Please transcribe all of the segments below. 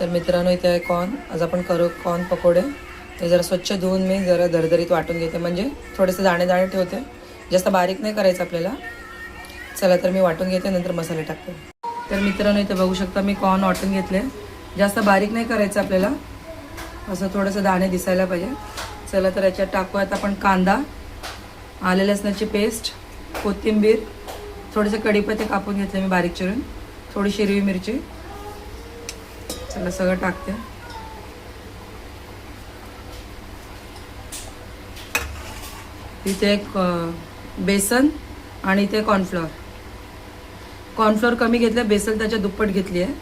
तर मित्रांनो इथे आहे कॉर्न. आज आपण करू कॉर्न पकोडे. ते जरा स्वच्छ धुवून मी जरा दरदरीत वाटून घेते, म्हणजे थोडेसे दाणे दाणे ठेवते. जास्त बारीक नाही करायचं आपल्याला. चला तर मी वाटून घेते, नंतर मसाले टाकते. तर मित्रांनो इथे बघू शकता मी कॉर्न वाटून घेतले. जास्त बारीक नाही करायचं आपल्याला, असं थोडंसं दाणे दिसायला पाहिजे. चला तर याच्यात टाकूयात आपण कांदा, आले लसणाची पेस्ट, कोथिंबीर, थोडेसे कढीपत्ते कापून घेतले मी बारीक चिरून, थोडीशी हिरवी मिरची. चला सगळं टाकते. इथे एक बेसन आणि इथे कॉर्नफ्लॉवर. कॉर्नफ्लॉवर कमी घेतलं, बेसन त्याच्या दुप्पट घेतली आहे.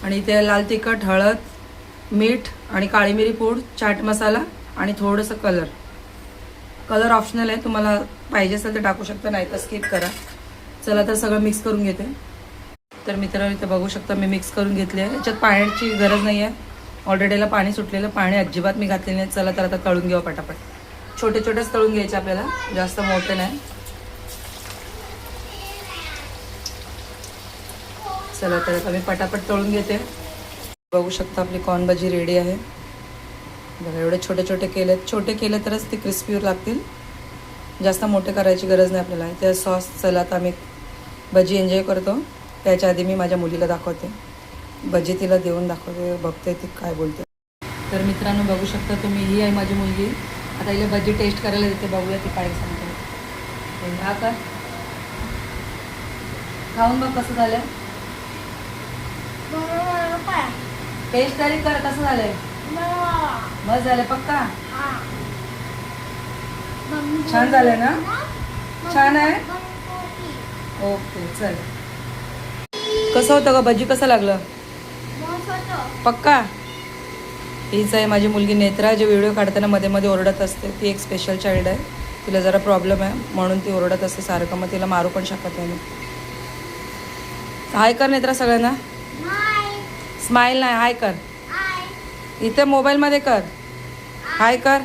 आणि इथे लाल तिखट, हळद, मीठ आणि काळी मिरी पूड, चाट मसाला आणि थोडंसं कलर ऑप्शनल आहे. तुम्हाला पाहिजे असेल तर टाकू शकता, नाही तर स्किप करा. चला तर सगळं मिक्स करून घेते. तर मित्रांनो इथे बघू शकता मी मिक्स करून घेतले आहे. याच्यात पाण्याची गरज नाही आहे, ऑलरेडीला पाणी सुटलेलं. पाणी अजिबात मी घातलेलं नाही. चला तर आता तळून घेऊ पटापट. छोटे छोटेच तळून घ्यायचे आपल्याला, जास्त मोठे नाही. चला तर आता मी पटापट तळून घेते. बघू शकता आपली कॉर्न भजी रेडी आहे. बघा एवढे छोटे छोटे केलेत. छोटे केले तरच ते क्रिस्पी लागतील, जास्त मोठे करायची गरज नाही आपल्याला. त्या सॉस. चला आता मी भजी एन्जॉय करतो. त्याच्या आधी मी माझ्या मुलीला दाखवते, भजी तिला देऊन दाखवते, बघते ती काय बोलते. तर मित्रांनो बघू शकता तुम्ही, ही आहे माझी मुलगी. आता हिला भजी टेस्ट करायला देते, बघूया ती काय सांगते. हा का खाऊन बघ कसं झालं. टेस्ट तरी कर, कसं झालंय. मस्त झालं पक्का. छान झालंय ना. छान आहे. ओके चल. कसं होतं का भजी, कसं लागलं पक्का. हीच आहे माझी मुलगी नेत्रा, जे व्हिडिओ काढताना मध्ये मध्ये ओरडत असते. ती एक स्पेशल चाइल्ड आहे, तिला जरा प्रॉब्लेम आहे म्हणून ती ओरडत असते सारखं. मग तिला मारू पण शकत नाही. हाय कर नेत्रा सगळ्यांना. स्माइल नाही, हाय कर. इथे मोबाईलमध्ये कर, हाय कर.